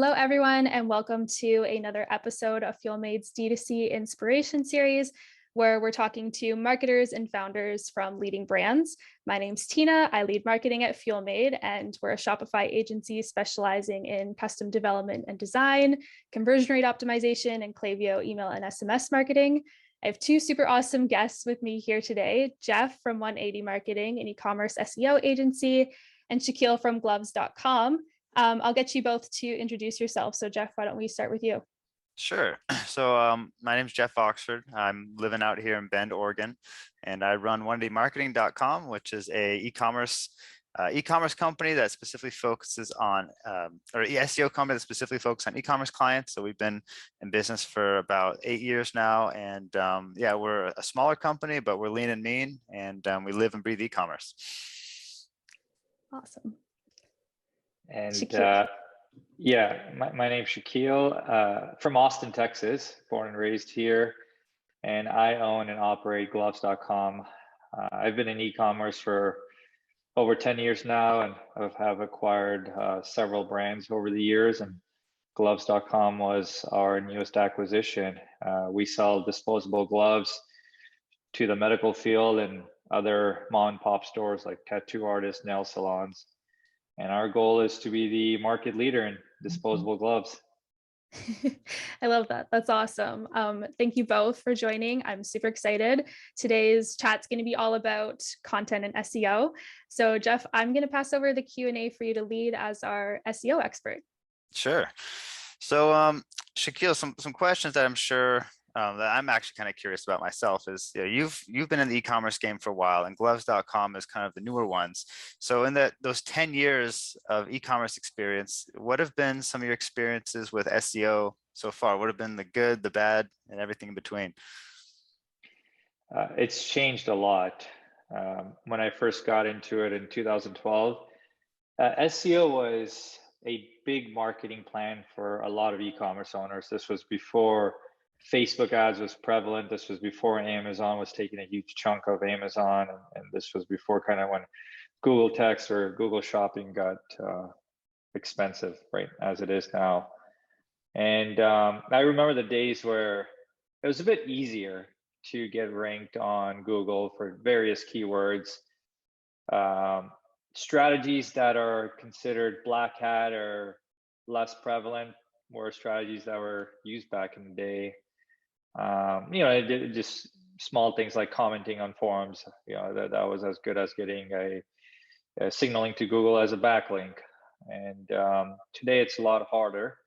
Hello, everyone, and welcome to another episode of FuelMade's D2C Inspiration Series, where we're talking to marketers and founders from leading brands. My name's Tina. I lead marketing at FuelMade, and we're a Shopify agency specializing in custom development and design, conversion rate optimization, and Klaviyo email and SMS marketing. I have two super awesome guests with me here today, Jeff from 180 Marketing, an e-commerce SEO agency, and Shaquille from gloves.com. I'll get you both to introduce yourselves. So Jeff, why don't we start with you? Sure. So my name is Jeff Oxford. I'm living out here in Bend, Oregon, and I run 180marketing.com, which is a e-commerce company that specifically focuses on, or SEO company that specifically focuses on e-commerce clients. So we've been in business for about 8 years now, and yeah, we're a smaller company, but we're lean and mean, and we live and breathe e-commerce. Awesome. And yeah, my name's Shaquille, from Austin, Texas, born and raised here, and I own and operate gloves.com. I've been in e-commerce for over 10 years now, and have acquired several brands over the years, and gloves.com was our newest acquisition. We sell disposable gloves to the medical field and other mom and pop stores like tattoo artists, nail salons. And our goal is to be the market leader in disposable gloves. I love that. That's awesome. Thank you both for joining. I'm super excited. Today's chat's going to be all about content and SEO. So Jeff, I'm going to pass over the Q&A for you to lead as our SEO expert. Sure. So Shaquille, some questions that I'm sure that I'm actually kind of curious about myself is, you know, you've been in the e-commerce game for a while, and gloves.com is kind of the newer ones. So in those 10 years of e-commerce experience, what have been some of your experiences with SEO so far? What have been the good, the bad, and everything in between? It's changed a lot. When I first got into it in 2012, SEO was a big marketing plan for a lot of e-commerce owners. This was before Facebook ads was prevalent. This was before Amazon was taking a huge chunk of Amazon. And this was before kind of when Google Text or Google Shopping got expensive, right, as it is now. And I remember the days where it was a bit easier to get ranked on Google for various keywords. Strategies that are considered black hat or less prevalent were strategies that were used back in the day. You know, just small things like commenting on forums. You know, that was as good as getting a signaling to Google as a backlink. And today it's a lot harder.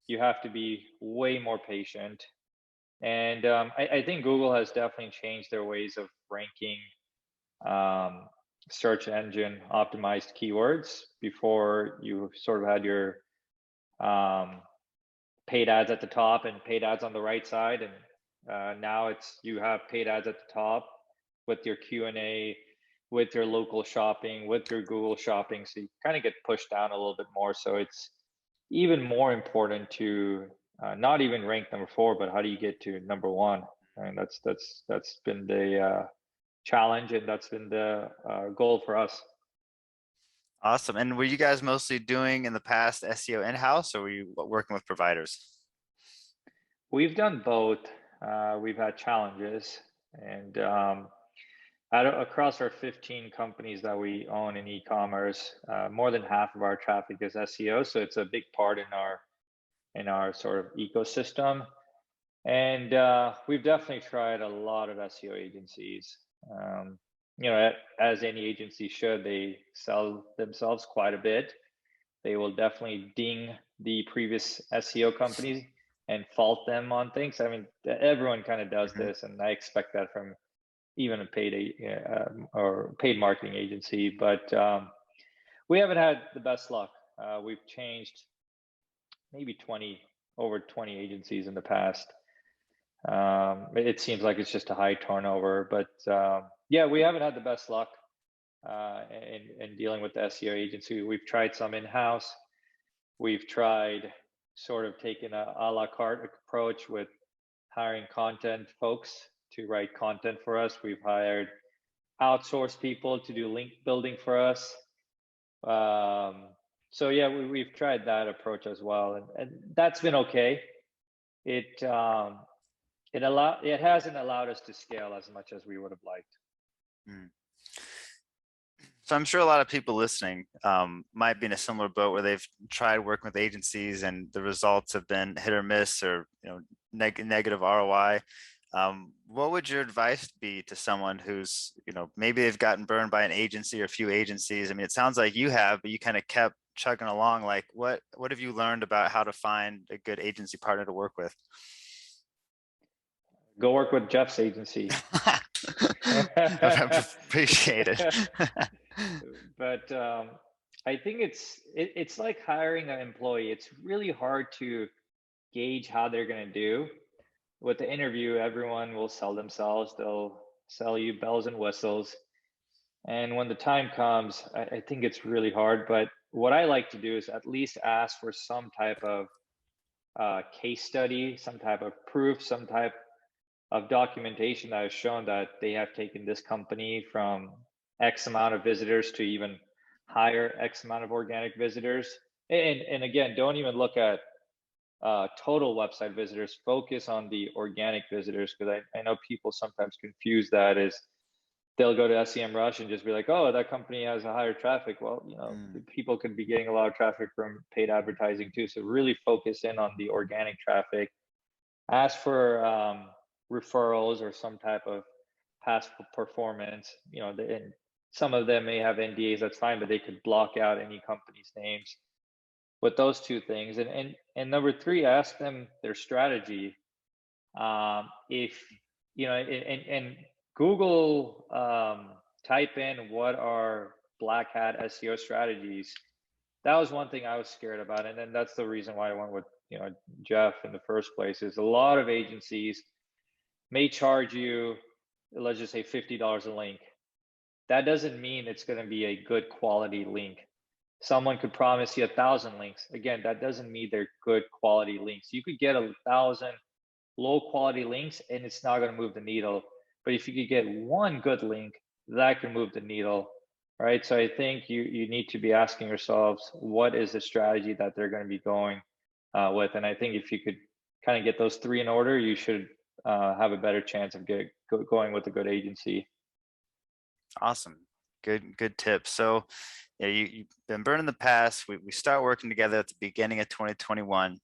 You have to be way more patient. And I think Google has definitely changed their ways of ranking search engine optimized keywords. Before, you sort of had your paid ads at the top and paid ads on the right side, and now you have paid ads at the top with your Q&A, with your local shopping, with your Google shopping. So you kind of get pushed down a little bit more. So it's even more important to not even rank number 4, but how do you get to number 1? And that's been the challenge, and that's been the goal for us. Awesome. And were you guys mostly doing in the past SEO in-house, or were you working with providers? We've done both. We've had challenges, and across our 15 companies that we own in e-commerce, more than half of our traffic is SEO. So it's a big part in our sort of ecosystem. And we've definitely tried a lot of SEO agencies. You know, as any agency should, they sell themselves quite a bit. They will definitely ding the previous SEO companies and fault them on things. I mean, everyone kind of does this, and I expect that from even a paid or paid marketing agency. But we haven't had the best luck. We've changed maybe over 20 agencies in the past. It seems like it's just a high turnover, but yeah, we haven't had the best luck in dealing with the SEO agency. We've tried some in-house. We've tried sort of taking a la carte approach with hiring content folks to write content for us. We've hired outsourced people to do link building for us. So yeah, we've tried that approach as well, and that's been okay. It hasn't allowed us to scale as much as we would have liked. Mm. So I'm sure a lot of people listening might be in a similar boat where they've tried working with agencies and the results have been hit or miss, or negative ROI. What would your advice be to someone who's, maybe they've gotten burned by an agency or a few agencies? I mean, it sounds like you have, but you kind of kept chugging along. Like, what have you learned about how to find a good agency partner to work with? Go work with Jeff's agency. Appreciate it. But I think it's like hiring an employee. It's really hard to gauge how they're going to do. With the interview, everyone will sell themselves. They'll sell you bells and whistles. And when the time comes, I think it's really hard. But what I like to do is at least ask for some type of case study, some type of proof, some type of documentation that has shown that they have taken this company from X amount of visitors to even higher X amount of organic visitors. And again, don't even look at total website visitors. Focus on the organic visitors, because I know people sometimes confuse that as they'll go to SEMrush and just be like, oh, that company has a higher traffic. Well, people could be getting a lot of traffic from paid advertising too. So really focus in on the organic traffic. Ask for referrals or some type of past performance. And some of them may have NDAs, that's fine, but they could block out any company's names with those two things. And number three, ask them their strategy. If and Google, type in what are black hat SEO strategies. That was one thing I was scared about, and then that's the reason why I went with Jeff in the first place. Is a lot of agencies may charge you, let's just say $50 a link. That doesn't mean it's going to be a good quality link. Someone could promise you 1,000 links. Again, that doesn't mean they're good quality links. You could get 1,000 low quality links and it's not going to move the needle. But if you could get one good link, that can move the needle. All right. So I think you need to be asking yourselves, what is the strategy that they're going to be going with? And I think if you could kind of get those three in order, you should have a better chance of going with a good agency. Awesome. Good tips. So yeah, you've been burned in the past. We start working together at the beginning of 2021.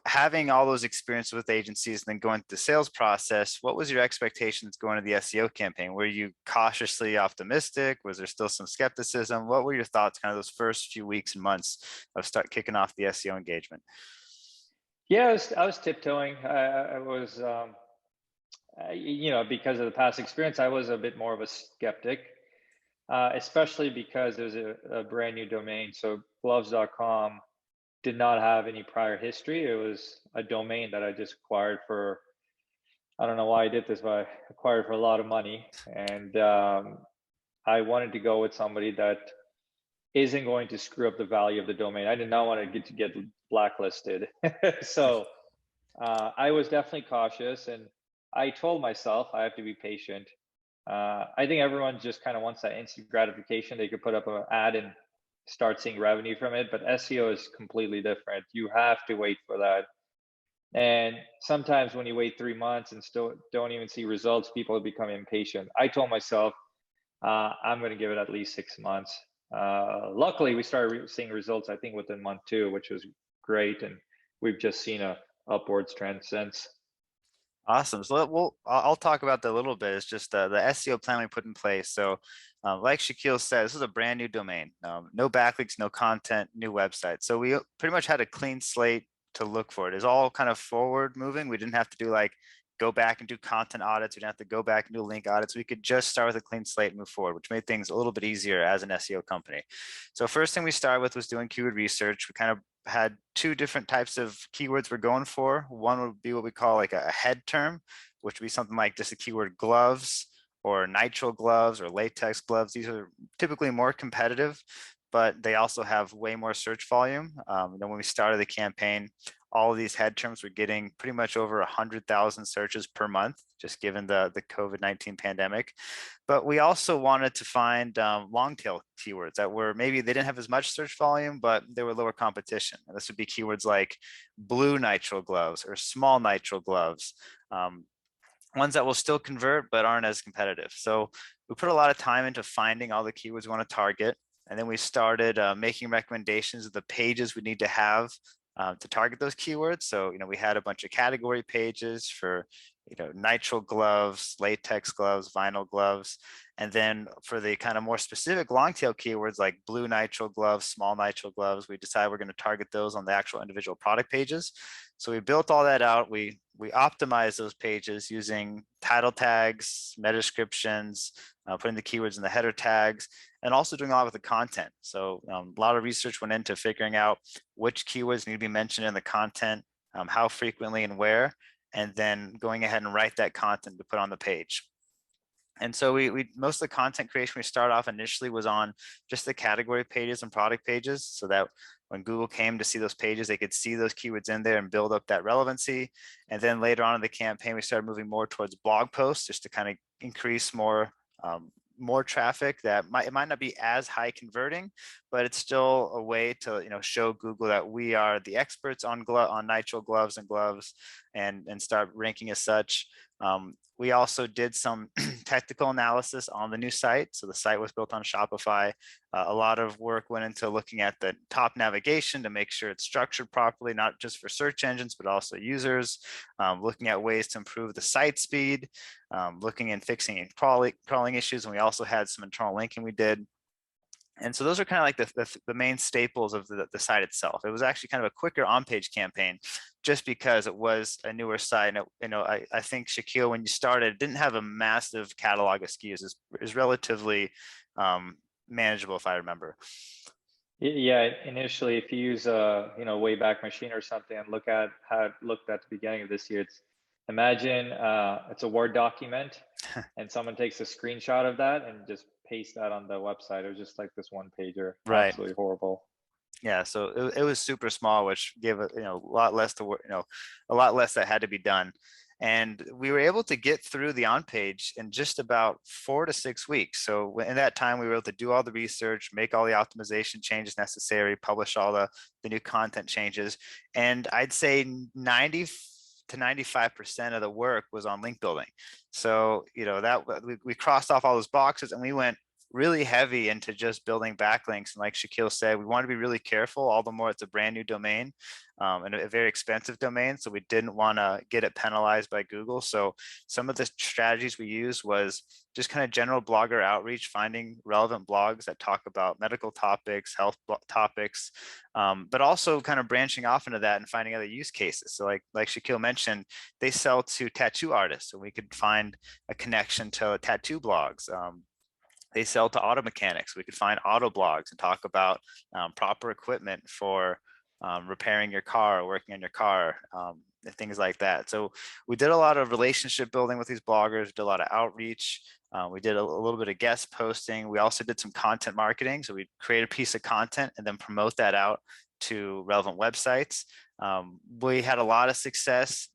Having all those experiences with agencies and then going through the sales process, what was your expectations going to the SEO campaign? Were you cautiously optimistic? Was there still some skepticism? What were your thoughts kind of those first few weeks and months of start kicking off the SEO engagement? Yeah, I was tiptoeing. I was, because of the past experience, I was a bit more of a skeptic, especially because there's a brand new domain. So gloves.com did not have any prior history. It was a domain that I just acquired for, I don't know why I did this, but I acquired for a lot of money. And I wanted to go with somebody that isn't going to screw up the value of the domain. I did not want to get blacklisted. So I was definitely cautious, and I told myself I have to be patient. I think everyone just kind of wants that instant gratification. They could put up an ad and start seeing revenue from it, but SEO is completely different. You have to wait for that. And sometimes when you wait 3 months and still don't even see results, people become impatient. I told myself, I'm going to give it at least 6 months. Luckily, we started seeing results, I think, within month 2, which was great. And we've just seen a upwards trend since. Awesome. So I'll talk about that a little bit. It's just the SEO plan we put in place. So like Shaquille said, this is a brand new domain. No backlinks, no content, new website. So we pretty much had a clean slate to look for. It is all kind of forward moving. We didn't have to do go back and do content audits. We didn't have to go back and do link audits. We could just start with a clean slate and move forward, which made things a little bit easier as an SEO company. So first thing we started with was doing keyword research. We kind of had 2 different types of keywords we're going for. One would be what we call like a head term, which would be something like just the keyword gloves or nitrile gloves or latex gloves. These are typically more competitive, but they also have way more search volume. Then when we started the campaign, all of these head terms were getting pretty much over 100,000 searches per month, just given the COVID-19 pandemic. But we also wanted to find long tail keywords that were maybe they didn't have as much search volume, but they were lower competition. And this would be keywords like blue nitrile gloves or small nitrile gloves, ones that will still convert but aren't as competitive. So we put a lot of time into finding all the keywords we want to target. And then we started making recommendations of the pages we need to have to target those keywords. So, we had a bunch of category pages for, nitrile gloves, latex gloves, vinyl gloves. And then for the kind of more specific long tail keywords like blue nitrile gloves, small nitrile gloves, we decided we're going to target those on the actual individual product pages. So we built all that out. We optimized those pages using title tags, meta descriptions, putting the keywords in the header tags, and also doing a lot with the content. So a lot of research went into figuring out which keywords need to be mentioned in the content, how frequently and where, and then going ahead and write that content to put on the page. And so we most of the content creation we started off initially was on just the category pages and product pages, so that when Google came to see those pages, they could see those keywords in there and build up that relevancy. And then later on in the campaign, we started moving more towards blog posts just to kind of increase more traffic that it might not be as high converting, but it's still a way to show Google that we are the experts on nitrile gloves and start ranking as such. We also did some technical analysis on the new site. So the site was built on Shopify. A lot of work went into looking at the top navigation to make sure it's structured properly, not just for search engines, but also users, looking at ways to improve the site speed, looking and fixing crawling issues. And we also had some internal linking we did. And so those are kind of like the main staples of the site itself. It was actually kind of a quicker on-page campaign just because it was a newer site. And I think Shaquille, when you started, didn't have a massive catalog of SKUs. Is relatively manageable, if I remember. Yeah, initially, if you use a Wayback Machine or something and look at how it looked at the beginning of this year, imagine it's a Word document and someone takes a screenshot of that and just paste that on the website. It was just like this one pager. Right. Absolutely horrible. Yeah, so it was super small, which gave it a lot less to work, a lot less that had to be done. And we were able to get through the on page in just about 4 to 6 weeks. So in that time, we were able to do all the research, make all the optimization changes necessary, publish all the new content changes. And I'd say 90 to 95% of the work was on link building. So, that we crossed off all those boxes and we went really heavy into just building backlinks. And like Shaquille said, we want to be really careful, all the more it's a brand new domain and a very expensive domain. So we didn't want to get it penalized by Google. So some of the strategies we used was just kind of general blogger outreach, finding relevant blogs that talk about medical topics, health topics, but also kind of branching off into that and finding other use cases. So like Shaquille mentioned, they sell to tattoo artists. So we could find a connection to tattoo blogs. They sell to auto mechanics. We could find auto blogs and talk about proper equipment for repairing your car, or working on your car, things like that. So we did a lot of relationship building with these bloggers, did a lot of outreach. We did a little bit of guest posting. We also did some content marketing. So we create a piece of content and then promote that out to relevant websites. We had a lot of success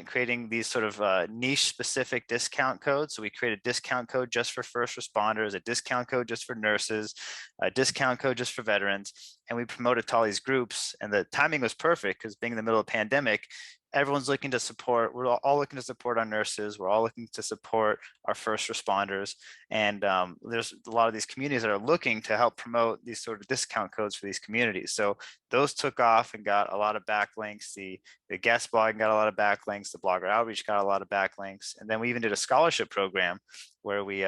creating these sort of niche specific discount codes. So we created a discount code just for first responders, a discount code just for nurses, a discount code just for veterans. And we promoted to all these groups, and the timing was perfect because being in the middle of the pandemic, everyone's looking to support, we're all looking to support our nurses, we're all looking to support our first responders. And there's a lot of these communities that are looking to help promote these sort of discount codes for these communities. So those took off and got a lot of backlinks. The guest blogging got a lot of backlinks, the blogger outreach got a lot of backlinks. And then we even did a scholarship program where we,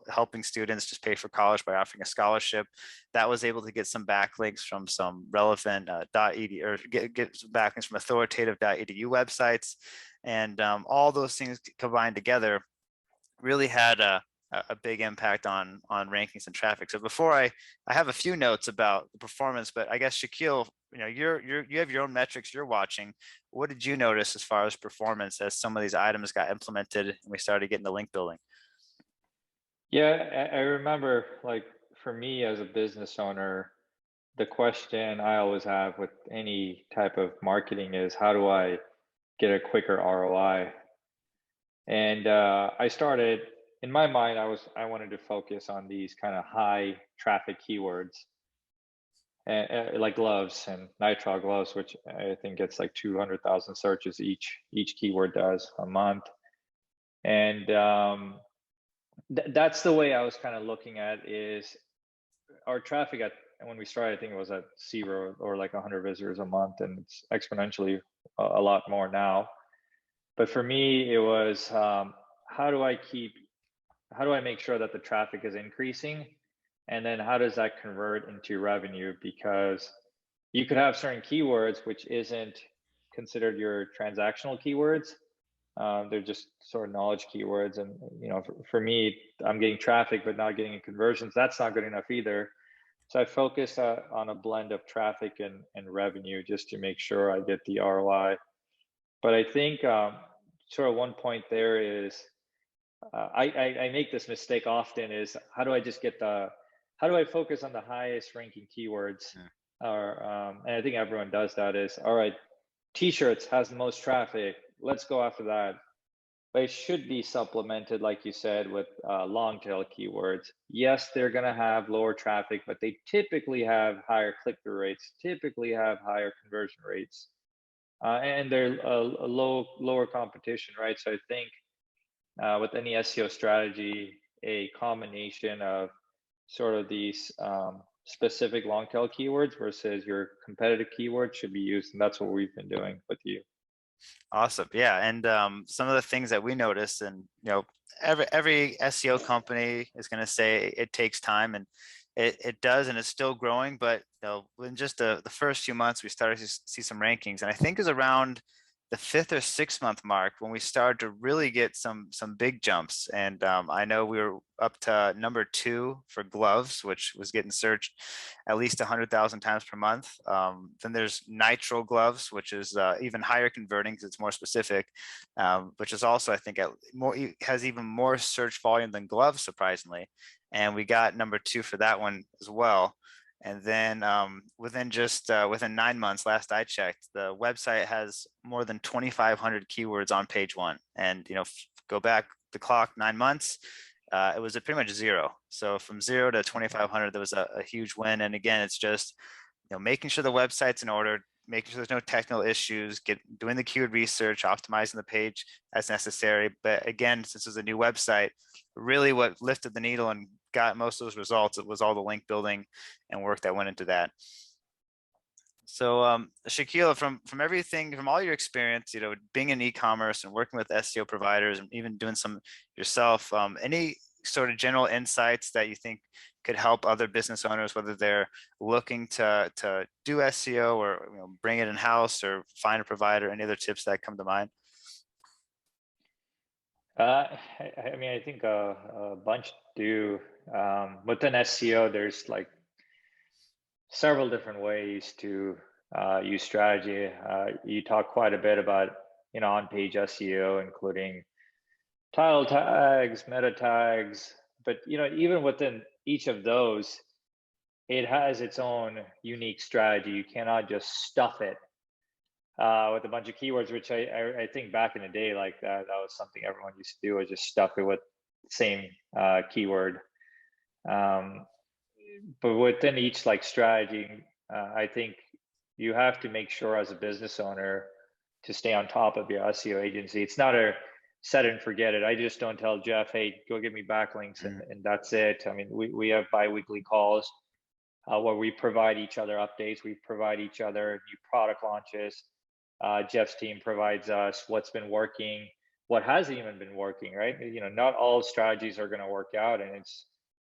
helping students just pay for college by offering a scholarship. That was able to get some backlinks from some relevant .edu, or get some backlinks from authoritative .edu websites. And all those things combined together really had a big impact on rankings and traffic. So before I have a few notes about the performance, but I guess Shaquille, you have your own metrics you're watching. What did you notice as far as performance as some of these items got implemented and we started getting the link building? Yeah, I remember, like, for me as a business owner, the question I always have with any type of marketing is, how do I get a quicker ROI? And I started, in my mind, I wanted to focus on these kind of high traffic keywords, like gloves and nitrile gloves, which I think gets like 200,000 searches each keyword does a month. And that's the way I was kind of looking at is our traffic when we started, I think it was at 0 or like 100 visitors a month, and it's exponentially a lot more now. But for me, it was how do I make sure that the traffic is increasing, and then how does that convert into revenue? Because you could have certain keywords which isn't considered your transactional keywords. They're just sort of knowledge keywords, and for me, I'm getting traffic but not getting conversions. That's not good enough either. So I focus on a blend of traffic and revenue just to make sure I get the ROI. But I think sort of one point there is I make this mistake often is how do I focus on the highest ranking keywords? And I think everyone does that is, all right, t-shirts has the most traffic, let's go after that. But it should be supplemented, like you said, with long tail keywords. Yes, they're going to have lower traffic, but they typically have higher click-through rates, typically have higher conversion rates, and they're lower competition, right? So I think with any SEO strategy, a combination of sort of these specific long tail keywords versus your competitive keywords should be used, and that's what we've been doing with you. Awesome. Yeah. And some of the things that we noticed, and every SEO company is going to say it takes time, and it does, and it's still growing. But in just the first few months, we started to see some rankings, and I think is around the 5th or 6th month mark when we started to really get some big jumps. And I know we were up to number 2 for gloves, which was getting searched at least 100,000 times per month. Then there's nitrile gloves, which is even higher converting because it's more specific, which is also, I think, has even more search volume than gloves, surprisingly. And we got number 2 for that one as well. And then within 9 months, last I checked, the website has more than 2,500 keywords on page 1. And go back the clock 9 months, it was pretty much 0. So from 0 to 2,500, there was a huge win. And again, it's just making sure the website's in order, making sure there's no technical issues, doing the keyword research, optimizing the page as necessary. But again, since it's a new website, really what lifted the needle and got most of those results, it was all the link building and work that went into that. So Shaquille, from everything, from all your experience, being in e-commerce and working with SEO providers and even doing some yourself, any sort of general insights that you think could help other business owners, whether they're looking to do SEO or bring it in-house or find a provider? Any other tips that come to mind? I mean, I think a bunch do. Within SEO, there's like several different ways to use strategy. You talk quite a bit about on-page SEO, including title tags, meta tags, but even within each of those, it has its own unique strategy. You cannot just stuff it with a bunch of keywords, which I think back in the day, like that was something everyone used to do, was just stuff it with the same keyword. But within each strategy, I think you have to make sure as a business owner to stay on top of your SEO agency. It's not a set and forget it. I just don't tell Jeff, hey, go get me backlinks and that's it. I mean, we have bi-weekly calls where we provide each other updates. We provide each other new product launches. Jeff's team provides us what's been working, what hasn't even been working, right? Not all strategies are going to work out, and it's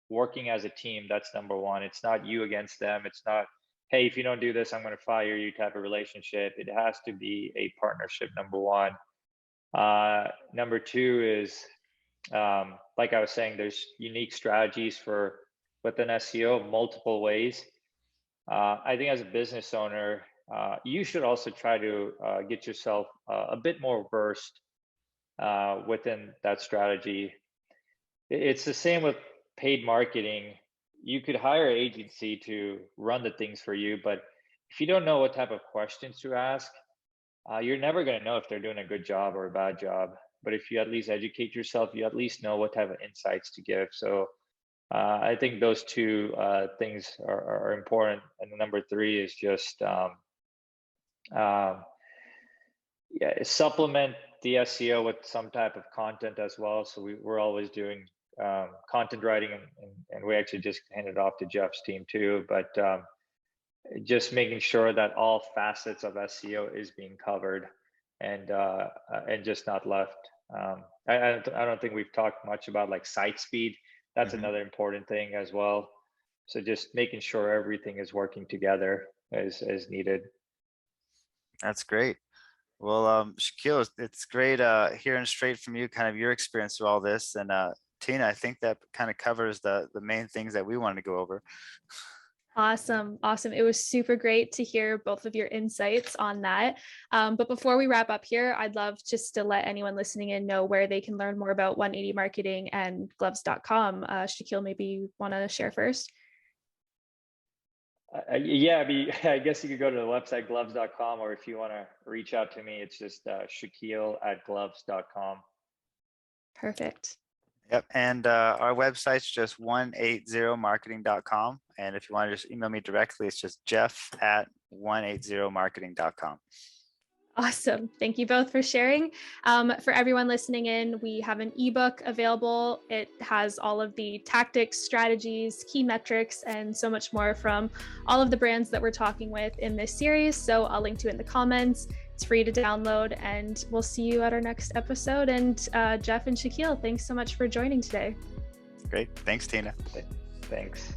working as a team. That's number one. It's not you against them. It's not, hey, if you don't do this, I'm going to fire you type of relationship. It has to be a partnership, number one. Number two is, like I was saying, there's unique strategies for within SEO, multiple ways. I think as a business owner, you should also try to get yourself a bit more versed within that strategy. It's the same with paid marketing. you could hire an agency to run the things for you, but if you don't know what type of questions to ask, you're never going to know if they're doing a good job or a bad job. But if you at least educate yourself, you at least know what type of insights to give. So I think those two things are important. And the number three is just supplement the SEO with some type of content as well. So we're always doing content writing, and we actually just handed off to Jeff's team too. But just making sure that all facets of SEO is being covered and just not left. I don't think we've talked much about like site speed. That's another important thing as well. So just making sure everything is working together as needed. That's great. Well, Shaquille, it's great hearing straight from you, kind of your experience with all this. And Tina, I think that kind of covers the main things that we wanted to go over. Awesome. It was super great to hear both of your insights on that. But before we wrap up here, I'd love just to let anyone listening in know where they can learn more about 180 Marketing and gloves.com. Shaquille, maybe you want to share first? Yeah, I guess you could go to the website gloves.com, or if you want to reach out to me, it's just Shaquille@gloves.com. Perfect. Yep. And our website's just 180marketing.com. And if you want to just email me directly, it's just jeff@180marketing.com. Awesome. Thank you both for sharing. For everyone listening in, we have an ebook available. It has all of the tactics, strategies, key metrics, and so much more from all of the brands that we're talking with in this series. So I'll link to it in the comments. It's free to download, and we'll see you at our next episode. And Jeff and Shaquille, thanks so much for joining today. Great. Thanks, Tina. Thanks.